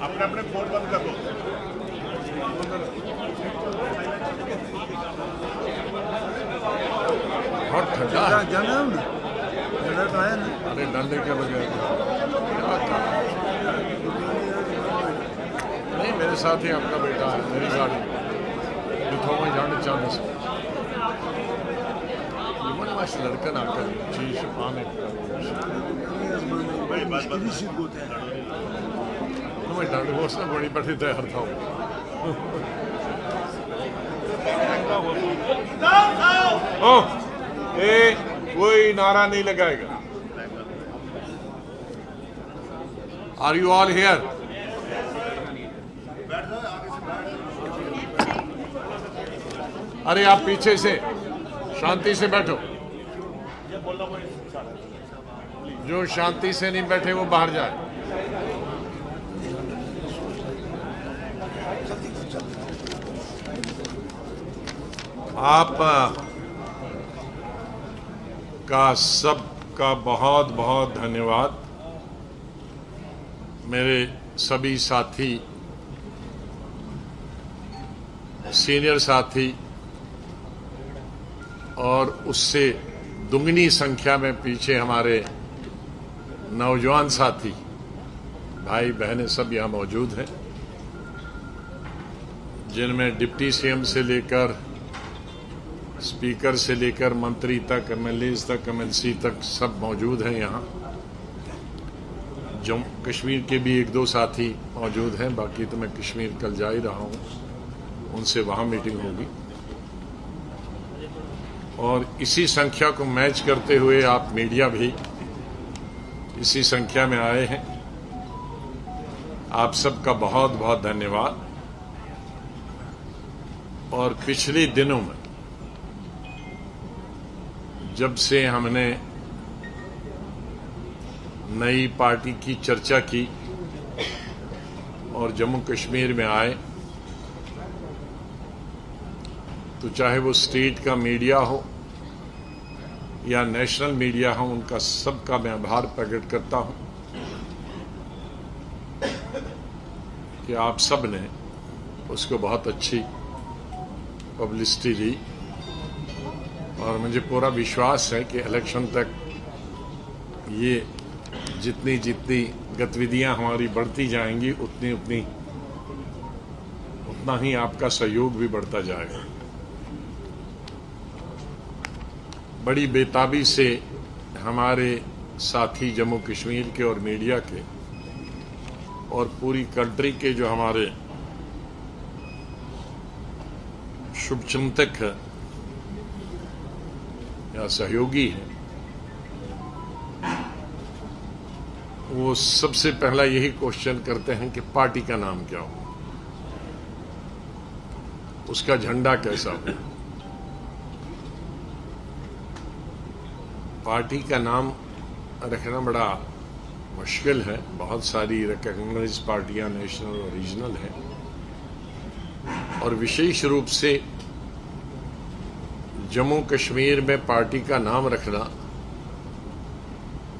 अपने अपने फोन बंद कर दो। बहुत ठंडा है। जाना है ना, जाना तो आया ना। अरे डंडे के बगैर नहीं, मेरे साथ ही आपका बेटा है, मेरी गाड़ी जिथों मैं जाना चाहूँ से बस लड़का ना कर चीज पाने तो मैं डंड घोष ना बड़ी बड़ी तैयार था। कोई नारा नहीं लगाएगा। Are you all here? अरे आप पीछे से शांति से बैठो। जो शांति से नहीं बैठे वो बाहर जाए। आप का सबका बहुत बहुत धन्यवाद। मेरे सभी साथी, सीनियर साथी और उससे दुगनी संख्या में पीछे हमारे नौजवान साथी, भाई बहनें सब यहाँ मौजूद हैं, जिनमें डिप्टी सीएम से लेकर स्पीकर से लेकर मंत्री तक, एमएलए तक, एमएलसी तक सब मौजूद हैं यहाँ। जम्मू कश्मीर के भी एक दो साथी मौजूद हैं, बाकी तो मैं कश्मीर कल जा ही रहा हूँ, उनसे वहाँ मीटिंग होगी। और इसी संख्या को मैच करते हुए आप मीडिया भी इसी संख्या में आए हैं। आप सबका बहुत बहुत धन्यवाद। और पिछले दिनों में जब से हमने नई पार्टी की चर्चा की और जम्मू कश्मीर में आए, तो चाहे वो स्टेट का मीडिया हो या नेशनल मीडिया हो, उनका सबका मैं आभार प्रकट करता हूं कि आप सब ने उसको बहुत अच्छी पब्लिसिटी दी। और मुझे पूरा विश्वास है कि इलेक्शन तक ये जितनी जितनी गतिविधियां हमारी बढ़ती जाएंगी उतना ही आपका सहयोग भी बढ़ता जाएगा। बड़ी बेताबी से हमारे साथी जम्मू कश्मीर के और मीडिया के और पूरी कंट्री के जो हमारे शुभचिंतक हैं या सहयोगी हैं, वो सबसे पहला यही क्वेश्चन करते हैं कि पार्टी का नाम क्या हो, उसका झंडा कैसा हो। पार्टी का नाम रखना बड़ा मुश्किल है। बहुत सारी रिकॉग्नाइज पार्टियां नेशनल और रीजनल हैं, और विशेष रूप से जम्मू कश्मीर में पार्टी का नाम रखना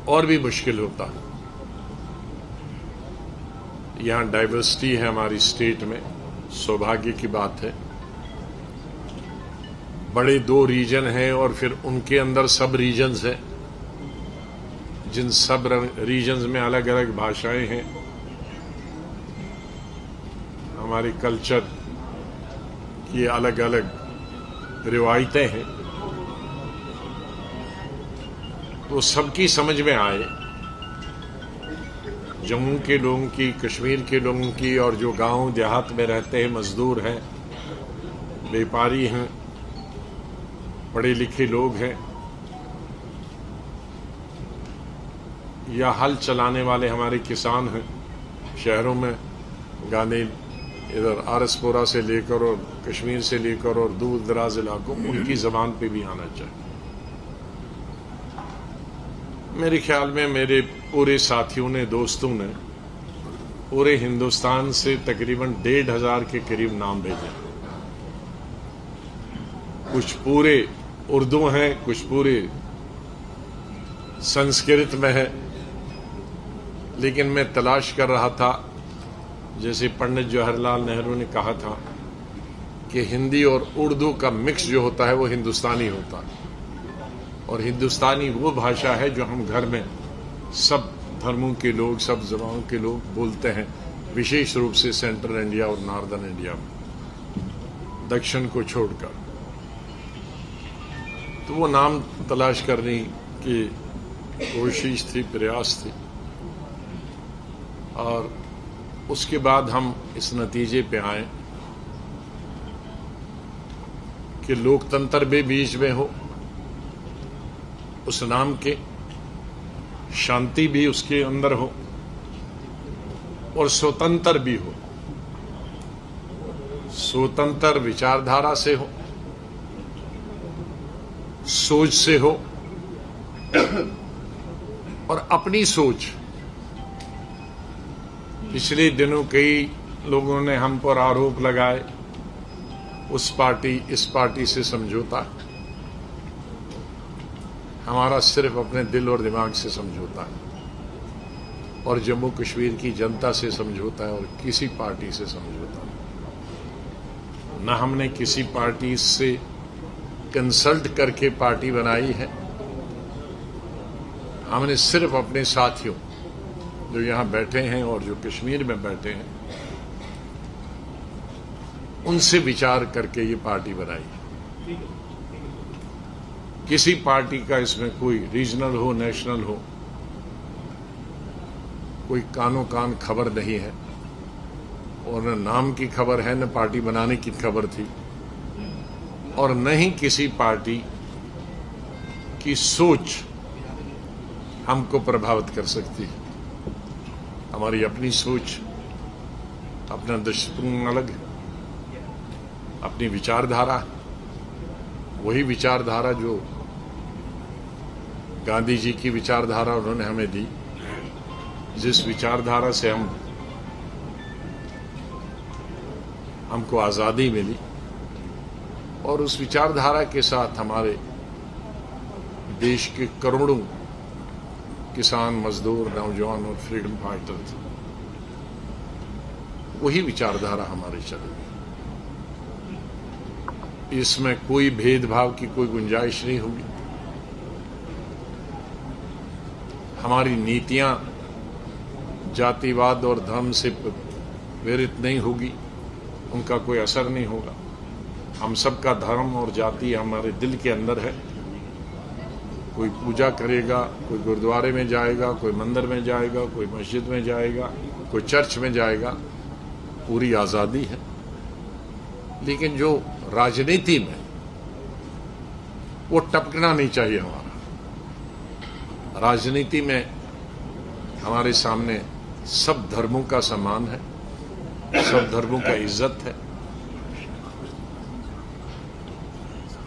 और भी मुश्किल होता है। यहाँ डाइवर्सिटी है हमारी स्टेट में, सौभाग्य की बात है। बड़े दो रीजन हैं और फिर उनके अंदर सब रीजन्स हैं, जिन सब रीजन्स में अलग अलग भाषाएं हैं, हमारे कल्चर की अलग अलग रिवायतें हैं। तो सबकी समझ में आए, जम्मू के लोगों की, कश्मीर के लोगों की, और जो गांव देहात में रहते हैं, मजदूर हैं, व्यापारी हैं, पढ़े लिखे लोग हैं, या हल चलाने वाले हमारे किसान हैं, शहरों में गांधी इधर आरसपुरा से लेकर और कश्मीर से लेकर और दूर दराज इलाकों, उनकी जबान पे भी आना चाहिए। मेरे ख्याल में मेरे पूरे साथियों ने, दोस्तों ने पूरे हिंदुस्तान से तकरीबन 1,500 के करीब नाम भेजे। कुछ पूरे उर्दू हैं, कुछ पूरे संस्कृत में है, लेकिन मैं तलाश कर रहा था जैसे पंडित जवाहरलाल नेहरू ने कहा था कि हिंदी और उर्दू का मिक्स जो होता है वो हिंदुस्तानी होता है, और हिंदुस्तानी वो भाषा है जो हम घर में सब धर्मों के लोग, सब जबानों के लोग बोलते हैं, विशेष रूप से सेंट्रल इंडिया और नॉर्दर्न इंडिया में, दक्षिण को छोड़कर। तो वो नाम तलाश करने की कोशिश थी, प्रयास थी, और उसके बाद हम इस नतीजे पे आए कि लोकतंत्र भी बीच में हो उस नाम के, शांति भी उसके अंदर हो, और स्वतंत्र भी हो। स्वतंत्र विचारधारा से हो, सोच से हो, और अपनी सोच। पिछले दिनों कई लोगों ने हम पर आरोप लगाए, उस पार्टी इस पार्टी से समझौता। हमारा सिर्फ अपने दिल और दिमाग से समझौता है, और जम्मू कश्मीर की जनता से समझौता है, और किसी पार्टी से समझौता नहीं। न हमने किसी पार्टी से कंसल्ट करके पार्टी बनाई है। हमने सिर्फ अपने साथियों जो यहां बैठे हैं और जो कश्मीर में बैठे हैं, उनसे विचार करके ये पार्टी बनाई। किसी पार्टी का इसमें कोई रीजनल हो, नेशनल हो, कोई कानो कान खबर नहीं है, और न नाम की खबर है, न पार्टी बनाने की खबर थी, और न ही किसी पार्टी की सोच हमको प्रभावित कर सकती है। हमारी अपनी सोच, अपना दृष्टिकोण अलग है, अपनी विचारधारा, वही विचारधारा जो गांधी जी की विचारधारा उन्होंने हमें दी, जिस विचारधारा से हमको आजादी मिली, और उस विचारधारा के साथ हमारे देश के करोड़ों किसान, मजदूर, नौजवान और फ्रीडम फाइटर थे। वही विचारधारा हमारी चलेगी। इसमें कोई भेदभाव की कोई गुंजाइश नहीं होगी। हमारी नीतियां जातिवाद और धर्म से प्रेरित नहीं होगी, उनका कोई असर नहीं होगा। हम सबका धर्म और जाति हमारे दिल के अंदर है। कोई पूजा करेगा, कोई गुरुद्वारे में जाएगा, कोई मंदिर में जाएगा, कोई मस्जिद में जाएगा, कोई चर्च में जाएगा, पूरी आज़ादी है। लेकिन जो राजनीति में वो टपकना नहीं चाहिए। हमारा राजनीति में हमारे सामने सब धर्मों का सम्मान है, सब धर्मों का इज्जत है,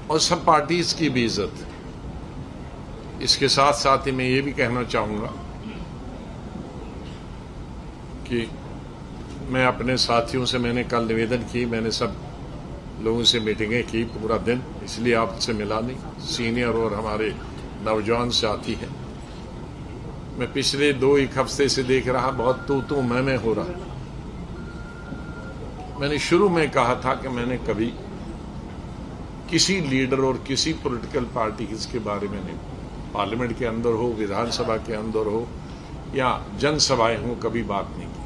और सब पार्टीज की भी इज्जत है। इसके साथ साथ ही मैं ये भी कहना चाहूंगा कि मैं अपने साथियों से, मैंने कल निवेदन की, मैंने सब लोगों से मीटिंगें की पूरा दिन, इसलिए आपसे मिला नहीं। सीनियर और हमारे नौजवान साथी हैं। मैं पिछले 2-1 हफ्ते से देख रहा, बहुत तू मैं हो रहा। मैंने शुरू में कहा था कि मैंने कभी किसी लीडर और किसी पॉलिटिकल पार्टी के बारे में नहीं, पार्लियामेंट के अंदर हो, विधानसभा के अंदर हो या जनसभाएं हो, कभी बात नहीं की।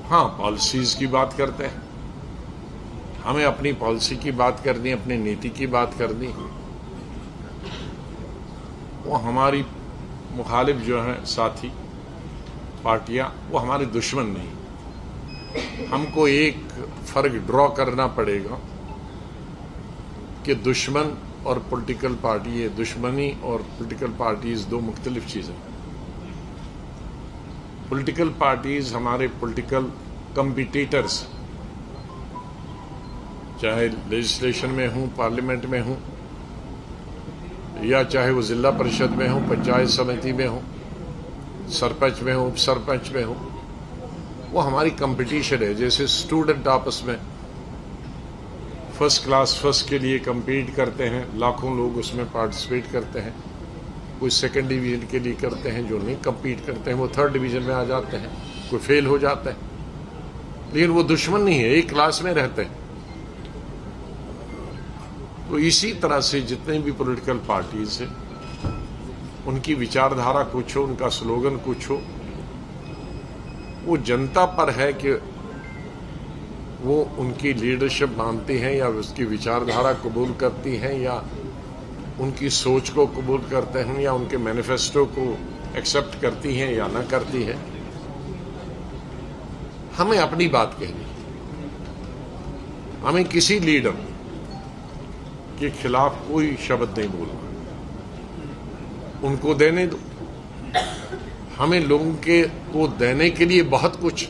हाँ, पॉलिसीज की बात करते हैं, हमें अपनी पॉलिसी की बात करनी, अपनी नीति की बात करनी। वो हमारी मुखालिफ जो है साथी पार्टियां, वो हमारे दुश्मन नहीं। हमको एक फर्क ड्रॉ करना पड़ेगा कि दुश्मन और पॉलिटिकल पार्टी, ये दुश्मनी और पॉलिटिकल पार्टीज दो मुख्तलिफ चीजें। पॉलिटिकल पार्टीज हमारे पॉलिटिकल कम्पिटिटर्स, चाहे लेजिस्लेशन में हूं, पार्लियामेंट में हूं, या चाहे वो जिला परिषद में हो, पंचायत समिति में हो, सरपंच में हो, उप सरपंच में हो, वो हमारी कंपटीशन है। जैसे स्टूडेंट आपस में फर्स्ट क्लास फर्स्ट के लिए compete करते हैं, लाखों लोग उसमें पार्टिसिपेट करते हैं, कोई सेकंड डिवीजन के लिए करते हैं, जो नहीं कम्पीट करते हैं वो थर्ड डिवीजन में आ जाते हैं, कोई फेल हो जाता है। लेकिन वो दुश्मन नहीं है, एक क्लास में रहते हैं। तो इसी तरह से जितने भी पॉलिटिकल पार्टीज हैं, उनकी विचारधारा कुछ हो, उनका स्लोगन कुछ हो, वो जनता पर है कि वो उनकी लीडरशिप मानती हैं या उसकी विचारधारा कबूल करती हैं या उनकी सोच को कबूल करते हैं या उनके मैनिफेस्टो को एक्सेप्ट करती हैं या ना करती हैं। हमें अपनी बात कहनी, हमें किसी लीडर के खिलाफ कोई शब्द नहीं बोलना, उनको देने दो। हमें लोगों के को देने के लिए बहुत कुछ,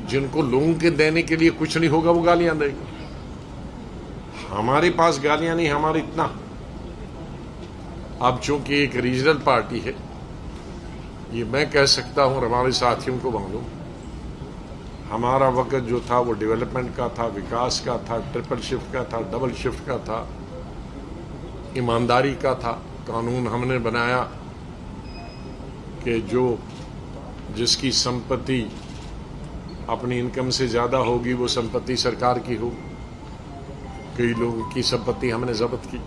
जिनको लोगों के देने के लिए कुछ नहीं होगा वो गालियां देगा। हमारे पास गालियां नहीं, हमारे इतना। अब चूंकि एक रीजनल पार्टी है, ये मैं कह सकता हूं और हमारे साथियों को मालूम, हमारा वक्त जो था वो डेवलपमेंट का था, विकास का था, ट्रिपल शिफ्ट का था, डबल शिफ्ट का था, ईमानदारी का था। कानून हमने बनाया कि जिसकी संपत्ति अपनी इनकम से ज्यादा होगी वो संपत्ति सरकार की हो। कई लोगों की संपत्ति हमने जब्त की,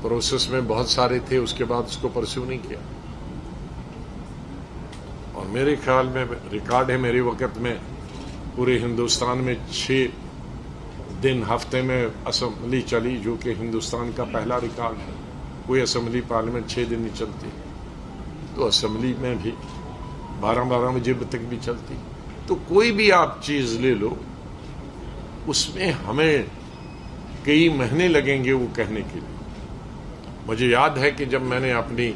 प्रोसेस में बहुत सारे थे, उसके बाद उसको परस्यू नहीं किया। और मेरे ख्याल में रिकॉर्ड है मेरे वक्त में पूरे हिंदुस्तान में 6 दिन हफ्ते में असेंबली चली, जो कि हिंदुस्तान का पहला रिकॉर्ड है। कोई असेंबली पार्लियामेंट 6 दिन नहीं चलती, तो असेंबली में भी 12-12 बजे तक भी चलती। तो कोई भी आप चीज ले लो, उसमें हमें कई महीने लगेंगे वो कहने के लिए। मुझे याद है कि जब मैंने अपनी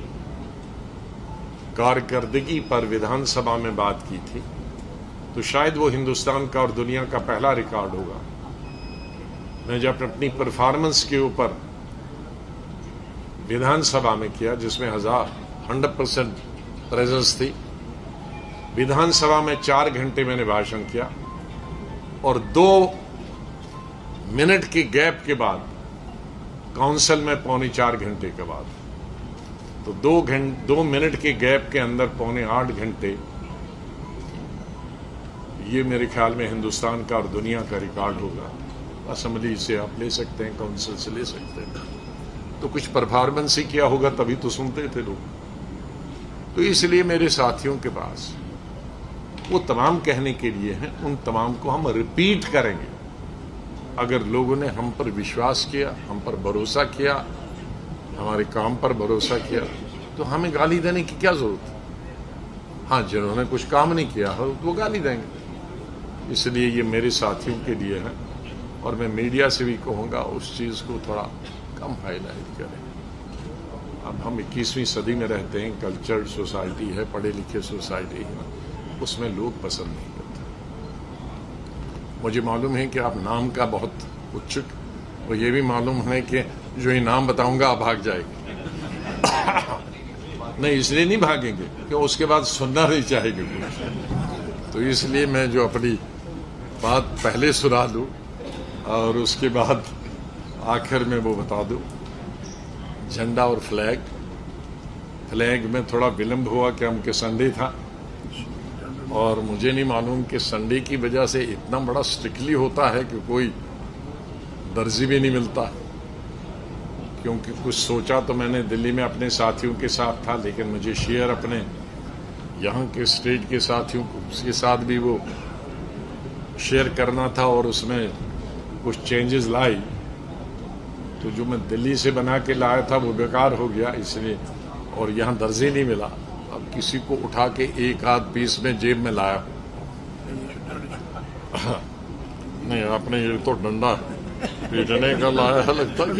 कारकर्दगी पर विधानसभा में बात की थी, तो शायद वो हिंदुस्तान का और दुनिया का पहला रिकॉर्ड होगा। मैं जब अपनी परफॉर्मेंस के ऊपर विधानसभा में किया, जिसमें 100% प्रेजेंस थी, विधानसभा में 4 घंटे मैंने भाषण किया और 2 मिनट के गैप के बाद काउंसिल में 3.25 घंटे के बाद, तो 2 मिनट के गैप के अंदर 7.25 घंटे, ये मेरे ख्याल में हिंदुस्तान का और दुनिया का रिकॉर्ड होगा। असेंबली से आप ले सकते हैं, काउंसिल से ले सकते हैं। तो कुछ परफॉर्मेंस ही किया होगा, तभी तो सुनते थे लोग। तो इसलिए मेरे साथियों के पास वो तमाम कहने के लिए हैं, उन तमाम को हम रिपीट करेंगे। अगर लोगों ने हम पर विश्वास किया, हम पर भरोसा किया, हमारे काम पर भरोसा किया, तो हमें गाली देने की क्या जरूरत है। हाँ, जिन्होंने कुछ काम नहीं किया हो तो वो गाली देंगे। इसलिए ये मेरे साथियों के लिए है और मैं मीडिया से भी कहूँगा उस चीज़ को थोड़ा कम हाईलाइट करें। अब हम 21वीं सदी में रहते हैं, कल्चर्ड सोसाइटी है, पढ़े लिखे सोसाइटी है, उसमें लोग पसंद नहीं करते। मुझे मालूम है कि आप नाम का बहुत उत्सुक, और ये भी मालूम है कि जो ये नाम बताऊंगा आप भाग जाएंगे। नहीं, इसलिए नहीं भागेंगे कि उसके बाद सुनना नहीं चाहेंगे कुछ। तो इसलिए मैं जो अपनी बात पहले सुना दूं और उसके बाद आखिर में वो बता दूं। झंडा और फ्लैग में थोड़ा विलंब हुआ कि हम के संडे था, और मुझे नहीं मालूम कि संडे की वजह से इतना बड़ा स्ट्रिक्टली होता है कि कोई दर्जी भी नहीं मिलता। क्योंकि कुछ सोचा तो मैंने दिल्ली में अपने साथियों के साथ था, लेकिन मुझे शेयर अपने यहाँ के स्टेट के साथियों के साथ भी वो शेयर करना था, और उसमें कुछ चेंजेस लाई। तो जो मैं दिल्ली से बना के लाया था वो बेकार हो गया, इसलिए, और यहाँ दर्जी नहीं मिला। अब किसी को उठा के एक आध पीस में जेब में लाया। नहीं, आपने ये तो डंडा पीटने का लाया है लगता है।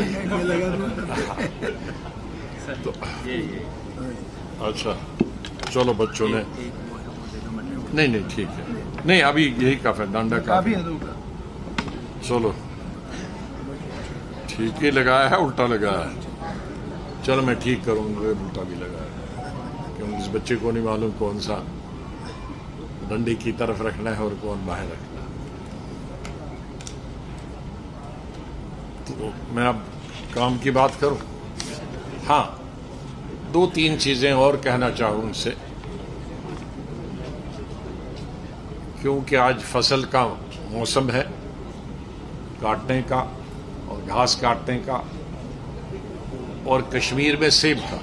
तो अच्छा, चलो बच्चों ने, नहीं ठीक है, नहीं अभी यही काफी है, डंडा काफी है। चलो ठीक ही लगाया है, उल्टा लगाया है। चलो मैं ठीक करूंगा, उल्टा भी लगाया, क्योंकि इस बच्चे को नहीं मालूम कौन सा डंडे की तरफ रखना है और कौन बाहर रखना है। तो मैं अब काम की बात करूं। हाँ, 2-3 चीजें और कहना चाहूं उनसे, क्योंकि आज फसल का मौसम है, काटने का और घास काटने का, और कश्मीर में सेब का।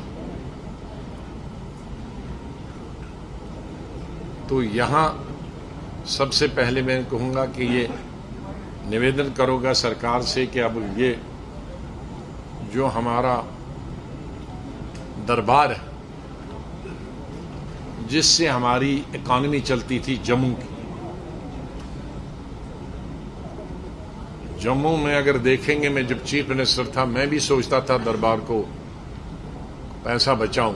तो यहां सबसे पहले मैं कहूंगा कि ये निवेदन करूंगा सरकार से कि अब ये जो हमारा दरबार है, जिससे हमारी इकॉनमी चलती थी जम्मू की, जम्मू में अगर देखेंगे, मैं जब चीफ मिनिस्टर था मैं भी सोचता था दरबार को पैसा बचाऊं।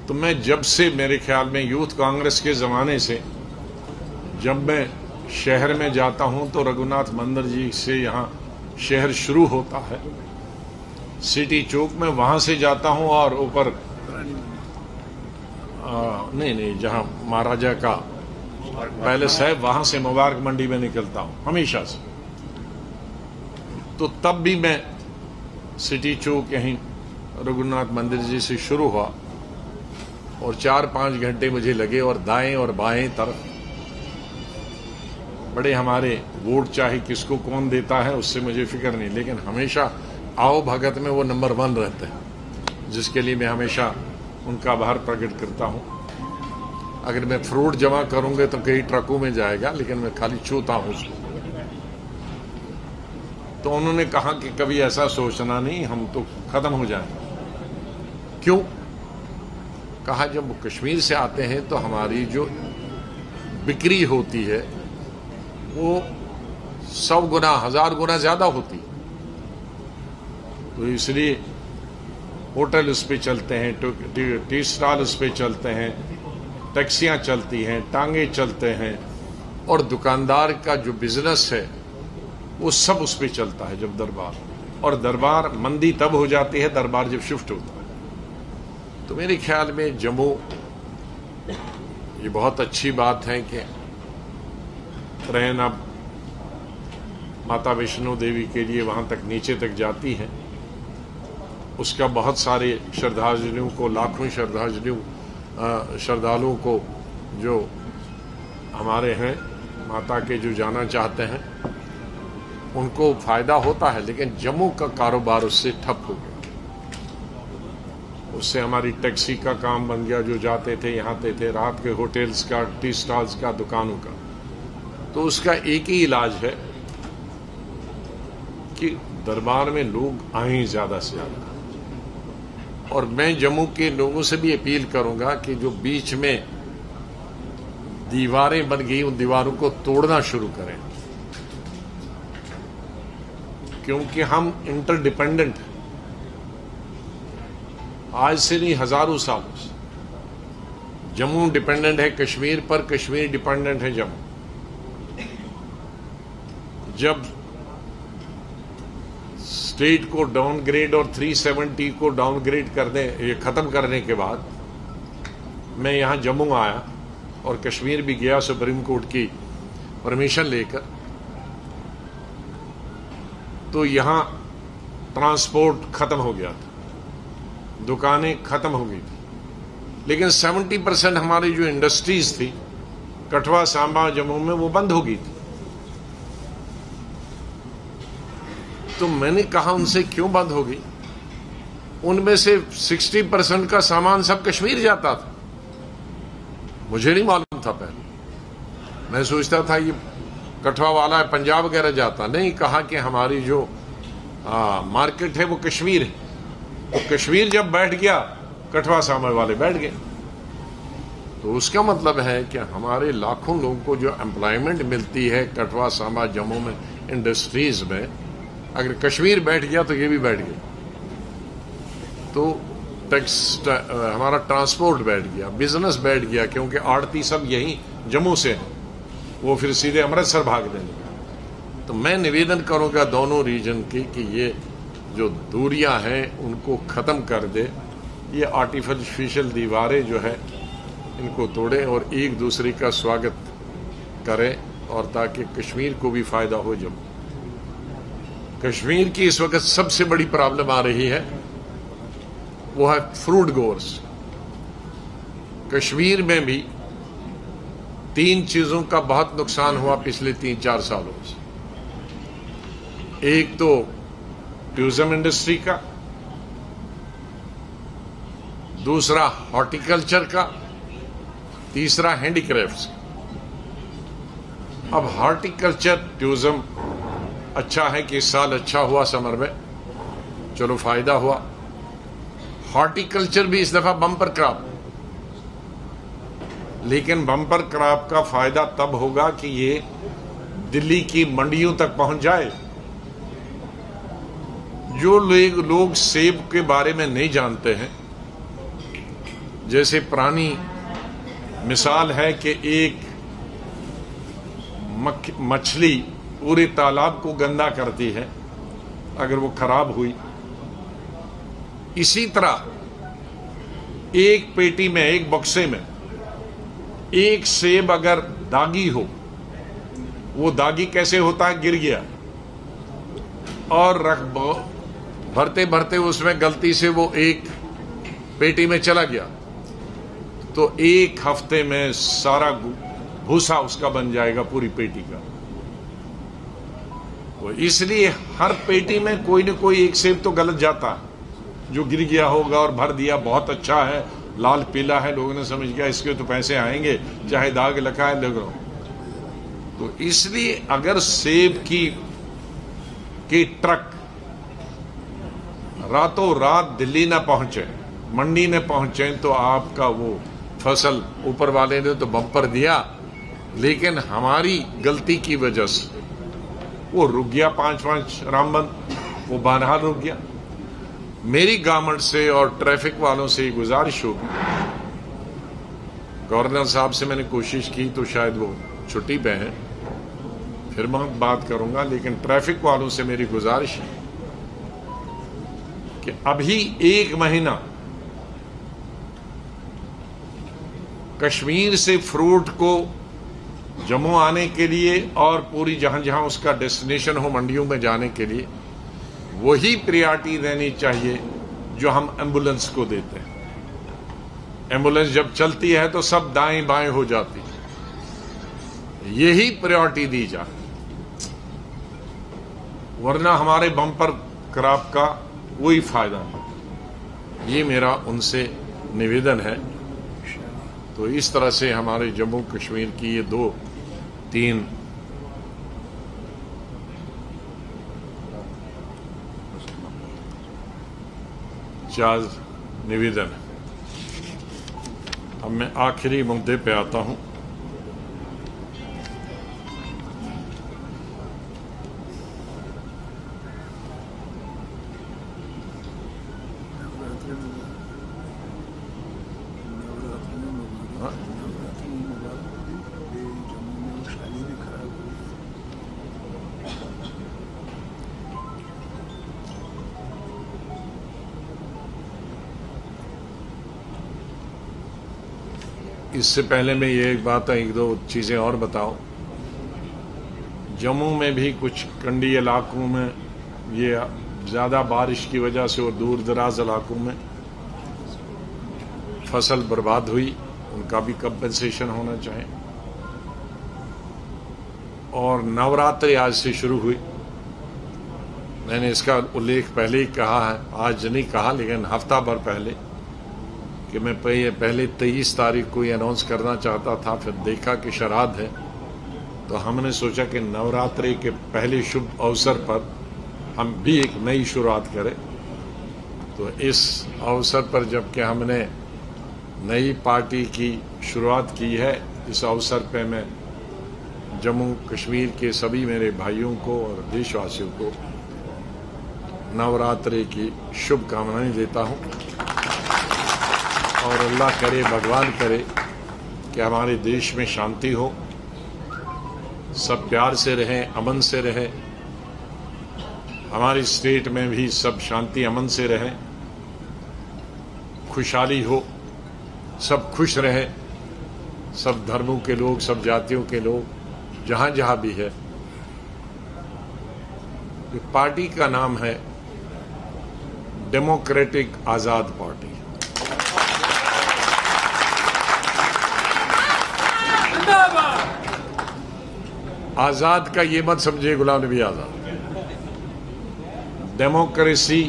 तो मैं जब से, मेरे ख्याल में यूथ कांग्रेस के जमाने से, जब मैं शहर में जाता हूं तो रघुनाथ मंदिर जी से यहां शहर शुरू होता है, सिटी चौक में वहां से जाता हूं और ऊपर नहीं जहां महाराजा का पैलेस है वहां से मुबारक मंडी में निकलता हूं हमेशा से। तो तब भी मैं सिटी चौक यहीं रघुनाथ मंदिर जी से शुरू हुआ और 4-5 घंटे मुझे लगे, और दाएं और बाएं तरफ बड़े हमारे वोट चाहे किसको कौन देता है उससे मुझे फिक्र नहीं, लेकिन हमेशा आओ भगत में वो नंबर 1 रहते हैं, जिसके लिए मैं हमेशा उनका आभार प्रकट करता हूं। अगर मैं फ्रूट जमा करूंगा तो कई ट्रकों में जाएगा, लेकिन मैं खाली छूता हूं उसको। तो उन्होंने कहा कि कभी ऐसा सोचना नहीं, हम तो खत्म हो जाएंगे। क्यों? कहा जब वो कश्मीर से आते हैं तो हमारी जो बिक्री होती है वो 100 गुना 1000 गुना ज्यादा होती है। तो इसलिए होटल उस पे चलते हैं, टी स्टॉल उस पे चलते हैं, टैक्सियां चलती हैं, टांगे चलते हैं, और दुकानदार का जो बिजनेस है वो सब उस पे चलता है जब दरबार, और दरबार मंदी तब हो जाती है दरबार जब शिफ्ट होता है। तो मेरे ख्याल में जम्मू, ये बहुत अच्छी बात है कि ट्रेन अब माता वैष्णो देवी के लिए वहां तक नीचे तक जाती है। उसका बहुत सारे श्रद्धालुओं को, लाखों श्रद्धालुओं को जो हमारे हैं माता के, जो जाना चाहते हैं, उनको फायदा होता है। लेकिन जम्मू का कारोबार उससे ठप हो गया। उससे हमारी टैक्सी का काम बन गया, जो जाते थे यहाँ आते थे, रात के होटल्स का, टी स्टॉल्स का, दुकानों का। तो उसका एक ही इलाज है कि दरबार में लोग आए ज्यादा से ज्यादा। और मैं जम्मू के लोगों से भी अपील करूंगा कि जो बीच में दीवारें बन गई उन दीवारों को तोड़ना शुरू करें, क्योंकि हम इंटरडिपेंडेंट हैं। आज से नहीं, हजारों सालों से जम्मू डिपेंडेंट है कश्मीर पर, कश्मीर डिपेंडेंट है जम्मू। जब स्टेट को डाउनग्रेड और 370 को डाउनग्रेड करने, ये खत्म करने के बाद मैं यहां जम्मू आया और कश्मीर भी गया सुप्रीम कोर्ट की परमिशन लेकर। तो यहां ट्रांसपोर्ट खत्म हो गया था, दुकानें खत्म हो गई थी, लेकिन 70% हमारी जो इंडस्ट्रीज थी कठुआ, सांबा, जम्मू में, वो बंद हो गई थी। तो मैंने कहा उनसे क्यों बंद हो गई? उनमें से 60% का सामान सब कश्मीर जाता था। मुझे नहीं मालूम था पहले, मैं सोचता था ये कठुआ वाला है, पंजाब वगैरह जाता। नहीं, कहा कि हमारी जो मार्केट है वो कश्मीर है। तो कश्मीर जब बैठ गया, कठुआ सांबा वाले बैठ गए। तो उसका मतलब है कि हमारे लाखों लोगों को जो एम्प्लॉयमेंट मिलती है कठुआ, सांबा, जम्मू में इंडस्ट्रीज में, अगर कश्मीर बैठ गया तो ये भी बैठ गया। तो हमारा ट्रांसपोर्ट बैठ गया, बिजनेस बैठ गया, क्योंकि आड़ती सब यही जम्मू से हैं, वो फिर सीधे अमृतसर भागने लगे। तो मैं निवेदन करूंगा दोनों रीजन की कि ये जो दूरियां हैं उनको खत्म कर दे, ये आर्टिफिशियल दीवारें जो है इनको तोड़ें और एक दूसरे का स्वागत करें, और ताकि कश्मीर को भी फायदा हो। जब कश्मीर की इस वक्त सबसे बड़ी प्रॉब्लम आ रही है वो है फ्रूट गोर्स। कश्मीर में भी 3 चीजों का बहुत नुकसान हुआ पिछले 3-4 सालों से। एक तो टूरिज्म इंडस्ट्री का, दूसरा हॉर्टिकल्चर का, तीसरा हैंडीक्राफ्ट्स का। अब हॉर्टिकल्चर टूरिज्म अच्छा है कि इस साल अच्छा हुआ समर में, चलो फायदा हुआ। हॉर्टिकल्चर भी इस दफा बम्पर क्रॉप, लेकिन बम्पर क्रॉप का फायदा तब होगा कि ये दिल्ली की मंडियों तक पहुंच जाए। जो लोग सेब के बारे में नहीं जानते हैं, जैसे पुरानी मिसाल है कि एक मछली पूरे तालाब को गंदा करती है अगर वो खराब हुई, इसी तरह एक पेटी में, एक बक्से में एक सेब अगर दागी हो, वो दागी कैसे होता है, गिर गया और भरते भरते उसमें गलती से वो एक पेटी में चला गया, तो 1 हफ्ते में सारा भूसा उसका बन जाएगा पूरी पेटी का। तो इसलिए हर पेटी में कोई न कोई एक सेब तो गलत जाता है, जो गिर गया होगा और भर दिया बहुत अच्छा है, लाल पीला है, लोगों ने समझ गया इसके तो पैसे आएंगे, चाहे दाग लगा है लोगों। तो इसलिए अगर सेब की ट्रक रातों रात दिल्ली ना पहुंचे, मंडी न पहुंचे, तो आपका वो फसल ऊपर वाले ने तो बम्पर दिया, लेकिन हमारी गलती की वजह से वो रुक गया। 5-5 रामबन वो बहरहाल रुक गया। मेरी गवर्नमेंट से और ट्रैफिक वालों से गुजारिश होगी, गवर्नर साहब से मैंने कोशिश की तो शायद वो छुट्टी पे हैं, फिर मैं बात करूंगा, लेकिन ट्रैफिक वालों से मेरी गुजारिश है कि अभी 1 महीना कश्मीर से फ्रूट को जम्मू आने के लिए और पूरी जहां जहां उसका डेस्टिनेशन हो मंडियों में जाने के लिए वही प्रायोरिटी रहनी चाहिए जो हम एम्बुलेंस को देते हैं। एम्बुलेंस जब चलती है तो सब दाएं बाएं हो जाती है, यही प्रायोरिटी दी जाए, वरना हमारे बम्पर क्रॉप का कोई फायदा नहीं। ये मेरा उनसे निवेदन है। तो इस तरह से हमारे जम्मू कश्मीर की ये 2-3 4 निवेदन है। अब मैं आखिरी मुद्दे पे आता हूं। इससे पहले मैं ये एक बात है, 1-2 चीजें और बताऊं। जम्मू में भी कुछ कंडी इलाकों में ये ज्यादा बारिश की वजह से और दूर दराज इलाकों में फसल बर्बाद हुई, उनका भी कंपनसेशन होना चाहिए। और नवरात्रि आज से शुरू हुई, मैंने इसका उल्लेख पहले ही कहा है, आज नहीं कहा लेकिन हफ्ता भर पहले, कि मैं पहले 23 तारीख को ये अनाउंस करना चाहता था, फिर देखा कि श्राद्ध है, तो हमने सोचा कि नवरात्रि के पहले शुभ अवसर पर हम भी एक नई शुरुआत करें। तो इस अवसर पर जबकि हमने नई पार्टी की शुरुआत की है, इस अवसर पर मैं जम्मू कश्मीर के सभी मेरे भाइयों को और देशवासियों को नवरात्रि की शुभकामनाएं देता हूं। और अल्लाह करे, भगवान करे कि हमारे देश में शांति हो, सब प्यार से रहें, अमन से रहें, हमारी स्टेट में भी सब शांति अमन से रहें, खुशहाली हो, सब खुश रहें, सब धर्मों के लोग, सब जातियों के लोग जहां जहां भी है। कि पार्टी का नाम है डेमोक्रेटिक आजाद पार्टी। आजाद का ये मत समझिए गुलाम नबी आजाद। डेमोक्रेसी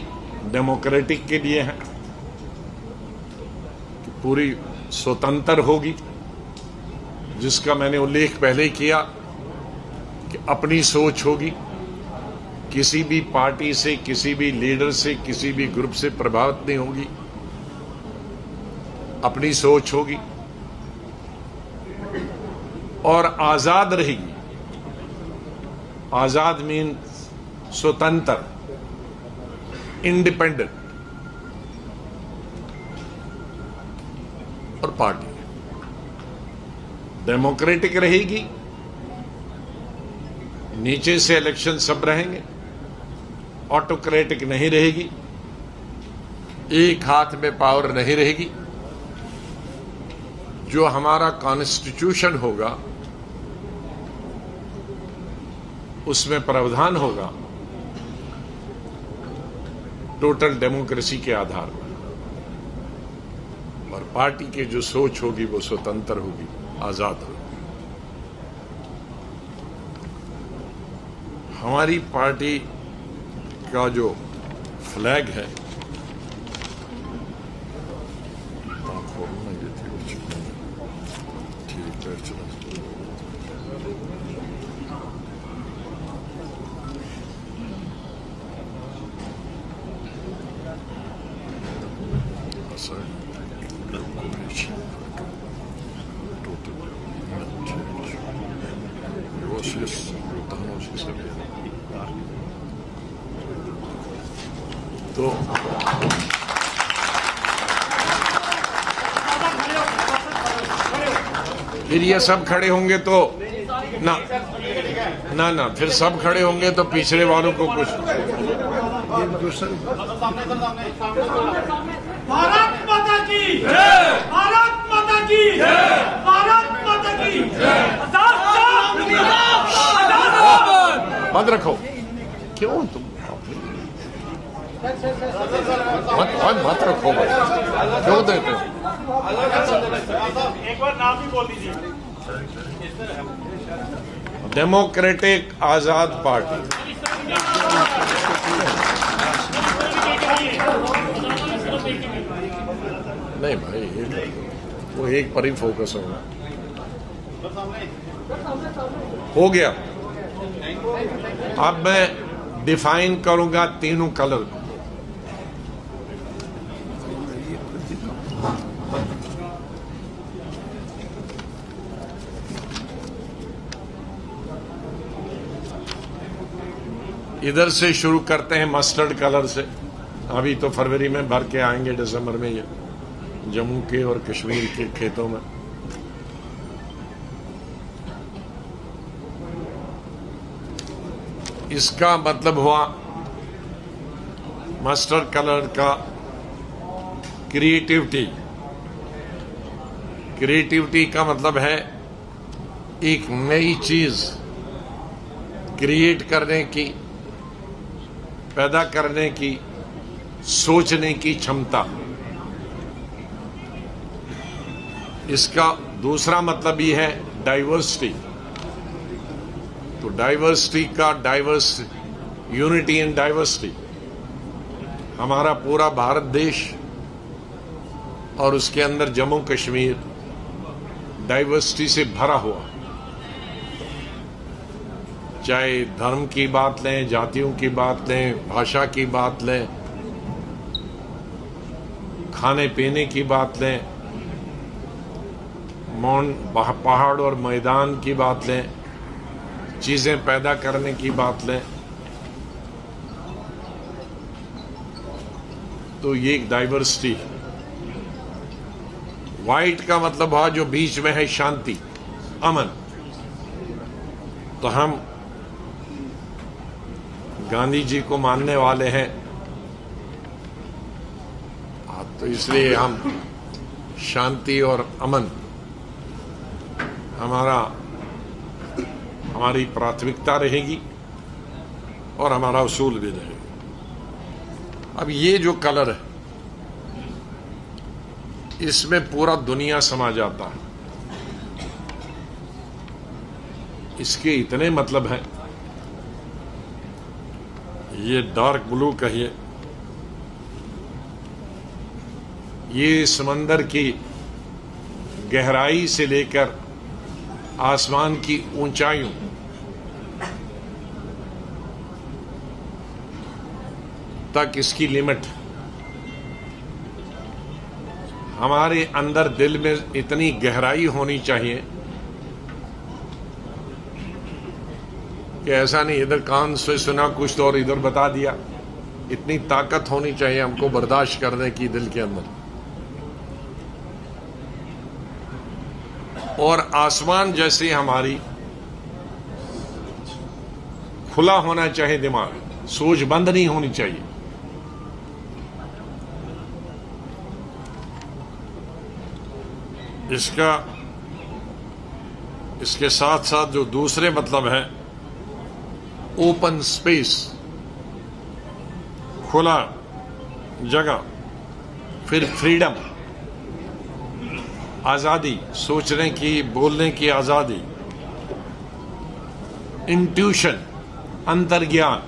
डेमोक्रेटिक के लिए है कि पूरी स्वतंत्र होगी, जिसका मैंने उल्लेख पहले ही किया कि अपनी सोच होगी, किसी भी पार्टी से, किसी भी लीडर से, किसी भी ग्रुप से प्रभावित नहीं होगी, अपनी सोच होगी और आजाद रहेगी। आजाद मीन स्वतंत्र, इंडिपेंडेंट। और पार्टी डेमोक्रेटिक रहेगी, नीचे से इलेक्शन सब रहेंगे, ऑटोक्रेटिक नहीं रहेगी, एक हाथ में पावर नहीं रहेगी। जो हमारा कॉन्स्टिट्यूशन होगा उसमें प्रावधान होगा टोटल डेमोक्रेसी के आधार पर, और पार्टी की जो सोच होगी वो स्वतंत्र होगी, आजाद होगी। हमारी पार्टी का जो फ्लैग है, ठीक है, चलो तो फिर ये सब खड़े होंगे तो ना फिर सब खड़े होंगे तो पिछड़े वालों को कुछ। भारत माता की जय, भारत माता की जय, भारत माता की जय। मत रखो, क्यों तुम मत रखो, क्यों देते हो? एक बार नाम भी बोल दीजिए। डेमोक्रेटिक आजाद पार्टी। नहीं भाई, वो एक पर ही फोकस होगा। हो गया। अब मैं डिफाइन करूंगा तीनों कलर को। इधर से शुरू करते हैं मस्टर्ड कलर से। अभी तो फरवरी में भर के आएंगे, दिसंबर में ये जम्मू के और कश्मीर के खेतों में। इसका मतलब हुआ मस्टर्ड कलर का क्रिएटिविटी। क्रिएटिविटी का मतलब है एक नई चीज क्रिएट करने की, पैदा करने की, सोचने की क्षमता। इसका दूसरा मतलब ये है डाइवर्सिटी। तो डाइवर्सिटी का यूनिटी इन डाइवर्सिटी। हमारा पूरा भारत देश और उसके अंदर जम्मू कश्मीर डाइवर्सिटी से भरा हुआ। चाहे धर्म की बात लें, जातियों की बात लें, भाषा की बात लें, खाने पीने की बात लें, पहाड़ और मैदान की बात लें, चीजें पैदा करने की बात लें, तो ये एक डाइवर्सिटी है। व्हाइट का मतलब हुआ जो बीच में है शांति, अमन। तो हम गांधी जी को मानने वाले हैं, तो इसलिए हम शांति और अमन हमारी प्राथमिकता रहेगी। और हमारा उसूल भी रहेगा। अब ये जो कलर है इसमें पूरा दुनिया समा जाता है। इसके इतने मतलब हैं, ये डार्क ब्लू कहिए, ये समंदर की गहराई से लेकर आसमान की ऊंचाइयों तक इसकी लिमिट। हमारे अंदर दिल में इतनी गहराई होनी चाहिए कि ऐसा नहीं इधर कान से सुना कुछ तो और इधर बता दिया। इतनी ताकत होनी चाहिए हमको बर्दाश्त करने की दिल के अंदर। और आसमान जैसे हमारी खुला होना चाहिए दिमाग, सोच बंद नहीं होनी चाहिए। इसके साथ साथ जो दूसरे मतलब है, ओपन स्पेस, खुला जगह, फिर फ्रीडम, आजादी, सोचने की, बोलने की आजादी, इंट्यूशन, अंतर्ज्ञान,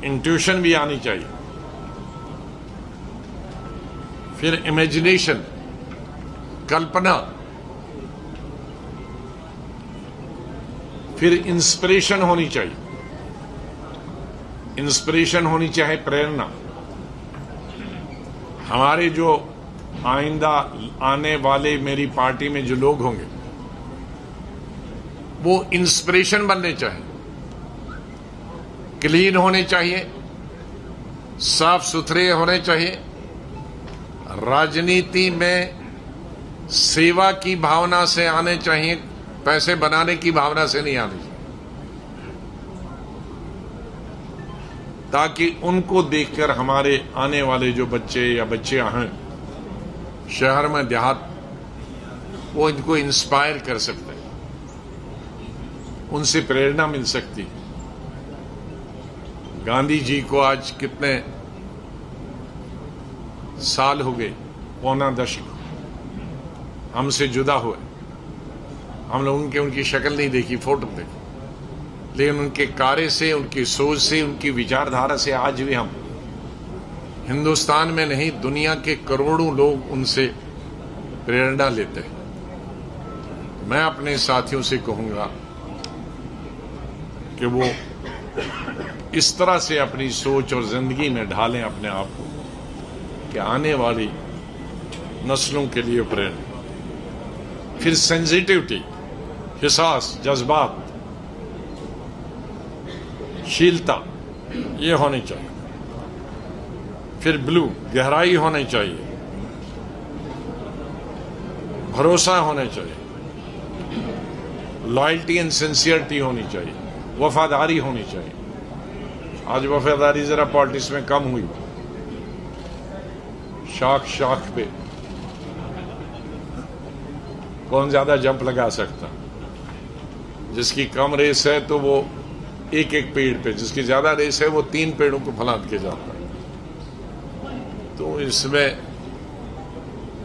इंट्यूशन भी आनी चाहिए, फिर इमेजिनेशन, कल्पना, फिर इंस्पिरेशन होनी चाहिए। इंस्पिरेशन होनी चाहिए, प्रेरणा। हमारे जो आइंदा आने वाले मेरी पार्टी में जो लोग होंगे वो इंस्पिरेशन बनने चाहिए, क्लीन होने चाहिए, साफ सुथरे होने चाहिए, राजनीति में सेवा की भावना से आने चाहिए, पैसे बनाने की भावना से नहीं आनी चाहिए, ताकि उनको देखकर हमारे आने वाले जो बच्चे या बच्चियां हैं शहर में, देहात, वो इनको इंस्पायर कर सकते हैं, उनसे प्रेरणा मिल सकती है। गांधी जी को आज कितने साल हो गए, पौना दशक हमसे जुदा हुए। हम लोगों के उनकी शक्ल नहीं देखी, फोटो देखी, लेकिन उनके कार्य से, उनकी सोच से, उनकी विचारधारा से आज भी हम हिंदुस्तान में नहीं दुनिया के करोड़ों लोग उनसे प्रेरणा लेते हैं। मैं अपने साथियों से कहूंगा कि वो इस तरह से अपनी सोच और जिंदगी में ढालें अपने आप को कि आने वाली नस्लों के लिए प्रेरणा। फिर सेंसिटिविटी, हिसास, जज्बात, शीलता, ये होनी चाहिए। फिर ब्लू, गहराई होनी चाहिए, भरोसा होना चाहिए, लॉयल्टी एंड सिंसियरिटी होनी चाहिए, वफादारी होनी चाहिए। आज वफादारी जरा पॉलिटिक्स में कम हुई, शाख शाख पे कौन ज्यादा जंप लगा सकता। जिसकी कम रेस है तो वो एक एक पेड़ पे, जिसकी ज्यादा रेस है वो 3 पेड़ों को फलाद के जाता है। तो इसमें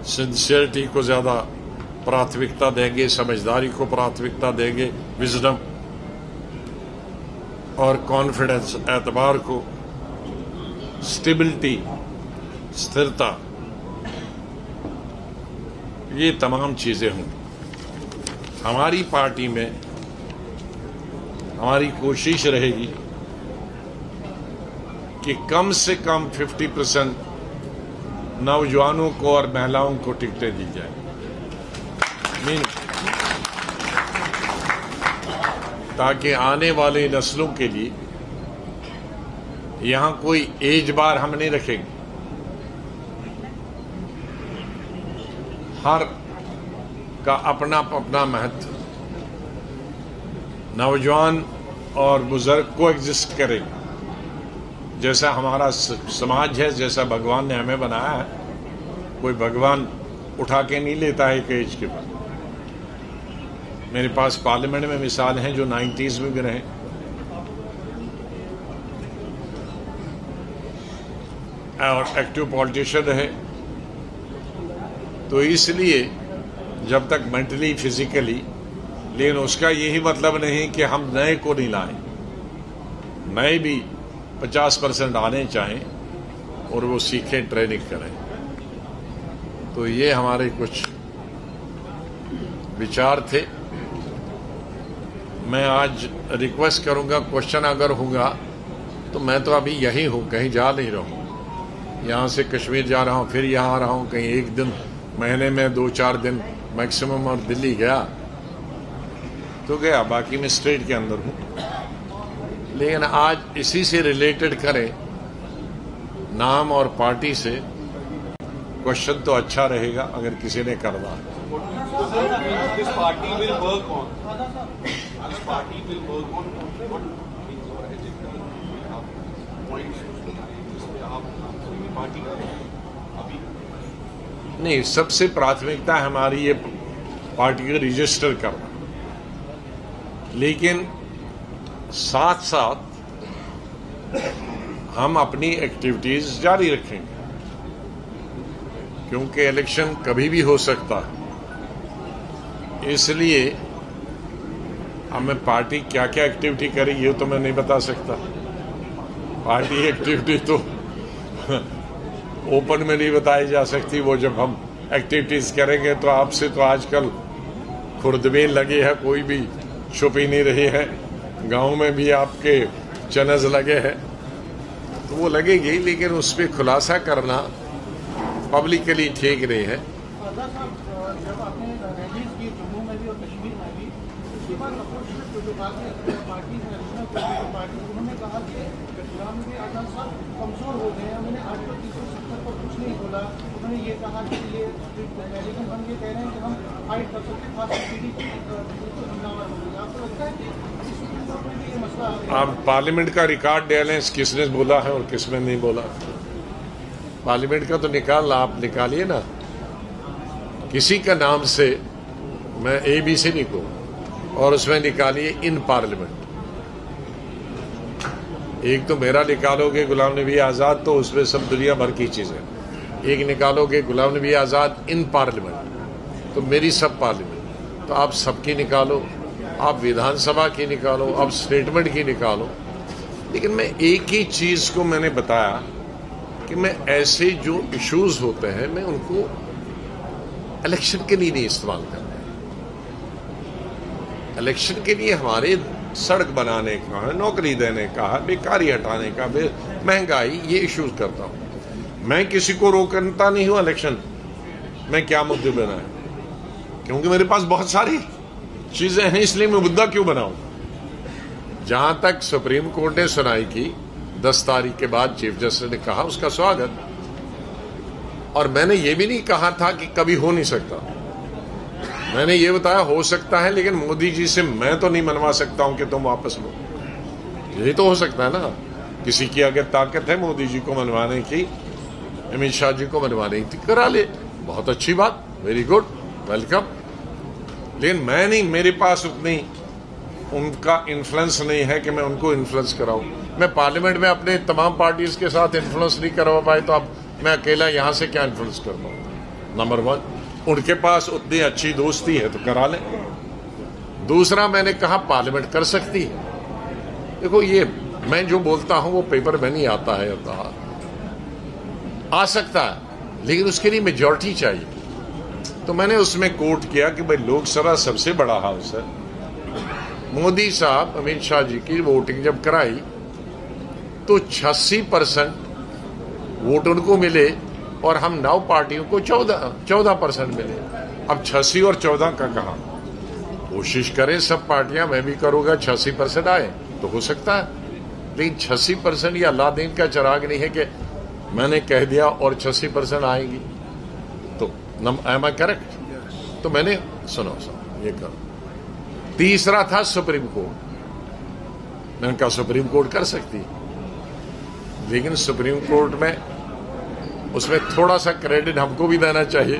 सिंसियरिटी को ज्यादा प्राथमिकता देंगे, समझदारी को प्राथमिकता देंगे, विजडम और कॉन्फिडेंस, एतबार को, स्टेबिलिटी, स्थिरता, ये तमाम चीजें होंगी। हमारी पार्टी में हमारी कोशिश रहेगी कि कम से कम 50% नौजवानों को और महिलाओं को टिकटें दी जाए। ताकि आने वाले नस्लों के लिए यहां कोई एज बार हम नहीं रखेंगे। हर का अपना अपना महत्व, नौजवान और बुजुर्ग को एग्जिस्ट करेंगे। जैसा हमारा समाज है, जैसा भगवान ने हमें बनाया है, कोई भगवान उठा के नहीं लेता है एक एज के बाद। मेरे पास पार्लियामेंट में मिसाल हैं जो 90s में भी रहे, और एक्टिव पॉलिटिशियन रहे। तो इसलिए जब तक मेंटली फिजिकली, लेकिन उसका यही मतलब नहीं कि हम नए को नहीं लाएं। नए भी 50% आने चाहें और वो सीखें, ट्रेनिंग करें। तो ये हमारे कुछ विचार थे। मैं आज रिक्वेस्ट करूंगा, क्वेश्चन अगर होगा तो मैं तो अभी यही हूं, कहीं जा नहीं रहा हूं। यहां से कश्मीर जा रहा हूं, फिर यहां आ रहा हूं, कहीं एक दिन महीने में 2-4 दिन मैक्सिमम, और दिल्ली गया तो गया, बाकी मैं स्टेट के अंदर हूं। लेकिन आज इसी से रिलेटेड करें, नाम और पार्टी से क्वेश्चन तो अच्छा रहेगा अगर किसी ने करना है। This party will work on. This party will work on what is your agenda. आप points जिसमें आप पार्टी अभी नहीं, सबसे प्राथमिकता हमारी ये पार्टी का रजिस्टर करना, लेकिन साथ साथ हम अपनी एक्टिविटीज जारी रखेंगे, क्योंकि इलेक्शन कभी भी हो सकता है। इसलिए अब मैं पार्टी क्या क्या एक्टिविटी करे ये तो मैं नहीं बता सकता। पार्टी एक्टिविटी तो ओपन में नहीं बताई जा सकती। वो जब हम एक्टिविटीज करेंगे तो आपसे तो आजकल खुर्दबीन लगी है, कोई भी छुप ही नहीं रही है। गांव में भी आपके चनज लगे हैं, तो वो लगेगी, लेकिन उस पर खुलासा करना पब्लिकली ठीक नहीं है। जब आपने रैलीज की जम्मू में भी और कश्मीर में भी, उसके बाद अपोजिशन जो पार्टी उन्होंने कहा कि गुलाम नबी आज़ाद साहब कमजोर हो गए हैं, उन्होंने आर्टिकल 370 पर कुछ नहीं बोला। उन्होंने ये कहा कि ये लेकिन हम ये कह रहे हैं कि हम फाइट कर सकते, खास पीडीपी हमलावर हो गया। आपको लगता है कि सुप्रीम कोर्ट में भी ये मसला? आप पार्लियामेंट का रिकॉर्ड बैलेंस किसने बोला है और किसने नहीं बोला, पार्लियामेंट का तो निकालना, आप निकालिए ना। किसी का नाम से मैं ABC नहीं कहूँ, और उसमें निकालिए इन पार्लियामेंट। एक तो मेरा निकालोगे गुलाम नबी आज़ाद, तो उसमें सब दुनिया भर की चीज़ें। एक निकालोगे गुलाम नबी आज़ाद इन पार्लियामेंट, तो मेरी सब पार्लियामेंट। तो आप सबकी निकालो, आप विधानसभा की निकालो, आप स्टेटमेंट की निकालो। लेकिन मैं एक ही चीज़ को मैंने बताया कि मैं ऐसे जो इश्यूज होते हैं मैं उनको इलेक्शन के लिए नहीं इस्तेमाल करना। इलेक्शन के लिए हमारे सड़क बनाने का है, नौकरी देने का है, बेकारी हटाने का, महंगाई, ये इश्यूज करता हूं। मैं किसी को रोकता नहीं हूं इलेक्शन में क्या मुद्दे बनाए, क्योंकि मेरे पास बहुत सारी चीजें हैं, इसलिए मैं मुद्दा क्यों बनाऊं। जहां तक सुप्रीम कोर्ट ने सुनाई की 10 तारीख के बाद चीफ जस्टिस ने कहा, उसका स्वागत। और मैंने ये भी नहीं कहा था कि कभी हो नहीं सकता। मैंने ये बताया हो सकता है, लेकिन मोदी जी से मैं तो नहीं मनवा सकता हूं कि तुम वापस लो। यही तो हो सकता है ना। किसी की अगर ताकत है मोदी जी को मनवाने की, अमित शाह जी को मनवाने की, करा ले, बहुत अच्छी बात, वेरी गुड, वेलकम। लेकिन मैं नहीं, मेरे पास उतनी उनका इन्फ्लुएंस नहीं है कि मैं उनको इन्फ्लुएंस कराऊं। मैं पार्लियामेंट में अपने तमाम पार्टीज के साथ इन्फ्लुएंस नहीं करवा पाए, तो अब मैं अकेला यहां से क्या इन्फ्लुएंस कर पाऊं। नंबर 1, उनके पास उतनी अच्छी दोस्ती है तो करा लें। दूसरा, मैंने कहा पार्लियामेंट कर सकती है। देखो, ये मैं जो बोलता हूं वो पेपर में नहीं आता है, आ सकता है, लेकिन उसके लिए मेजॉरिटी चाहिए। तो मैंने उसमें कोट किया कि भाई लोकसभा सबसे बड़ा हाउस है। मोदी साहब, अमित शाह जी की वोटिंग जब कराई तो 86% वोट उनको मिले और हम 9 पार्टियों को 14% मिले। अब 86 और 14 का कहा, कोशिश करें सब पार्टियां, मैं भी करूंगा 86% आए तो हो सकता है। लेकिन 86% ये अल्लाह दिन का चिराग नहीं है कि मैंने कह दिया और 86% आएंगी। तो एम आई करेक्ट? तो मैंने सुनो ये करो। तीसरा था सुप्रीम कोर्ट। मैंने कहा सुप्रीम कोर्ट कर सकती है, लेकिन सुप्रीम कोर्ट में उसमें थोड़ा सा क्रेडिट हमको भी देना चाहिए,